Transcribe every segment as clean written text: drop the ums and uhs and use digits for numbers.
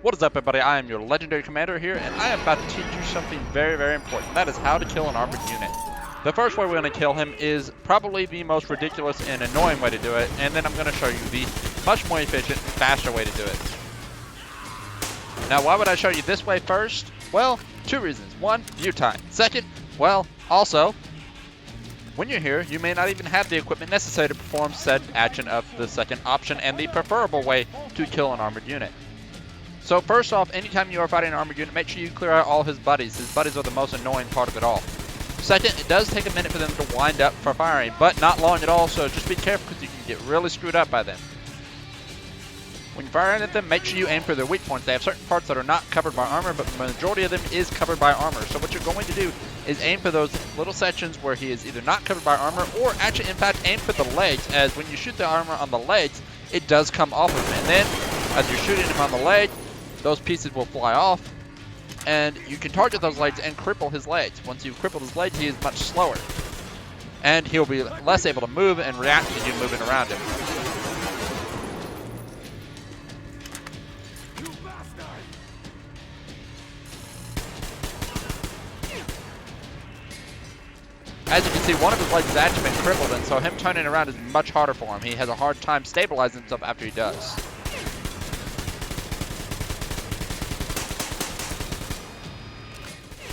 What is up, everybody? I am your legendary commander here, and I am about to teach you something very, very important. That is how to kill an armored unit. The first way we're going to kill him is probably the most ridiculous and annoying way to do it, and then I'm going to show you the much more efficient and faster way to do it. Now, why would I show you this way first? Well, two reasons. One, view time. Second, well, also, when you're here, you may not even have the equipment necessary to perform said action of the second option and the preferable way to kill an armored unit. So first off, anytime you are fighting an armored unit, make sure you clear out all his buddies. His buddies are the most annoying part of it all. Second, it does take a minute for them to wind up for firing, but not long at all, so just be careful because you can get really screwed up by them. When you're firing at them, make sure you aim for their weak points. They have certain parts that are not covered by armor, but the majority of them is covered by armor. So what you're going to do is aim for those little sections where he is either not covered by armor, or actually, in fact, aim for the legs, as when you shoot the armor on the legs, it does come off of him. And then, as you're shooting him on the leg, those pieces will fly off, and you can target those legs and cripple his legs. Once you've crippled his legs, he is much slower, and he'll be less able to move and react to you moving around him. As you can see, one of his legs has actually been crippled, and so him turning around is much harder for him. He has a hard time stabilizing himself after he does.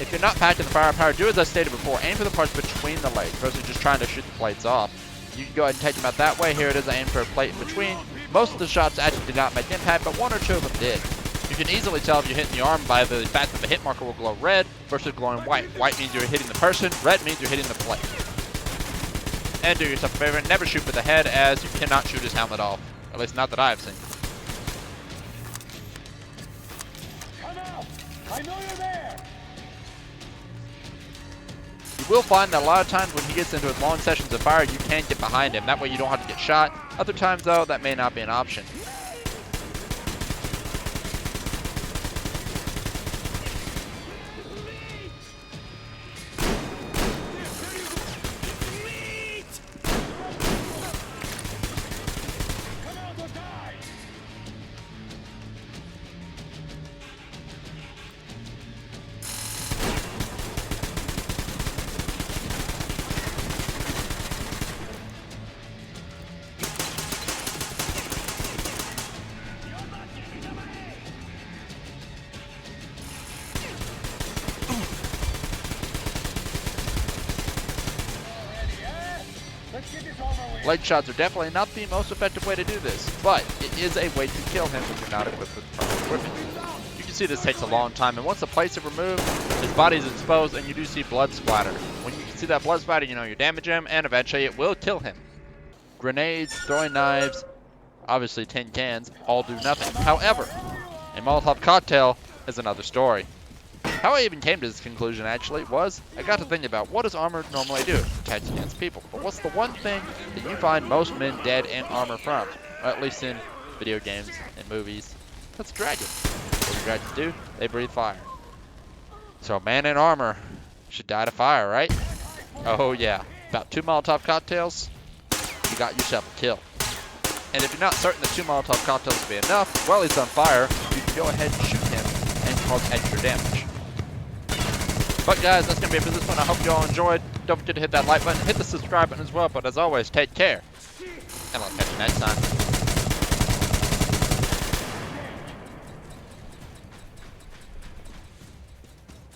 If you're not packing the firepower, do as I stated before. Aim for the parts between the legs versus just trying to shoot the plates off. You can go ahead and take them out that way. Here it is. I aim for a plate in between. Most of the shots actually did not make impact, but one or two of them did. You can easily tell if you're hitting the arm by the fact that the hit marker will glow red versus glowing white. White means you're hitting the person. Red means you're hitting the plate. And do yourself a favor and never shoot for the head, as you cannot shoot his helmet off. At least not that I have seen. Come out! I know you're there! You will find that a lot of times when he gets into his long sessions of fire, you can get behind him. That way you don't have to get shot. Other times, though, that may not be an option. Leg shots are definitely not the most effective way to do this, but it is a way to kill him if you're not equipped with the proper equipment. You can see this takes a long time, and once the plates are removed, his body is exposed, and you do see blood splatter. When you can see that blood splatter, you know you're damaging him, and eventually it will kill him. Grenades, throwing knives, obviously tin cans, all do nothing. However, a Molotov cocktail is another story. How I even came to this conclusion, actually, was I got to think about what does armor normally do? It protects against people. But what's the one thing that you find most men dead in armor from? Or at least in video games and movies. That's dragons. What do dragons do? They breathe fire. So a man in armor should die to fire, right? Oh yeah. About 2 Molotov cocktails, you got yourself a kill. And if you're not certain that 2 Molotov cocktails will be enough, while he's on fire, you can go ahead and shoot him and cause extra damage. But guys, that's going to be it for this one. I hope you all enjoyed. Don't forget to hit that like button, hit the subscribe button as well. But as always, take care, and I'll catch you next time.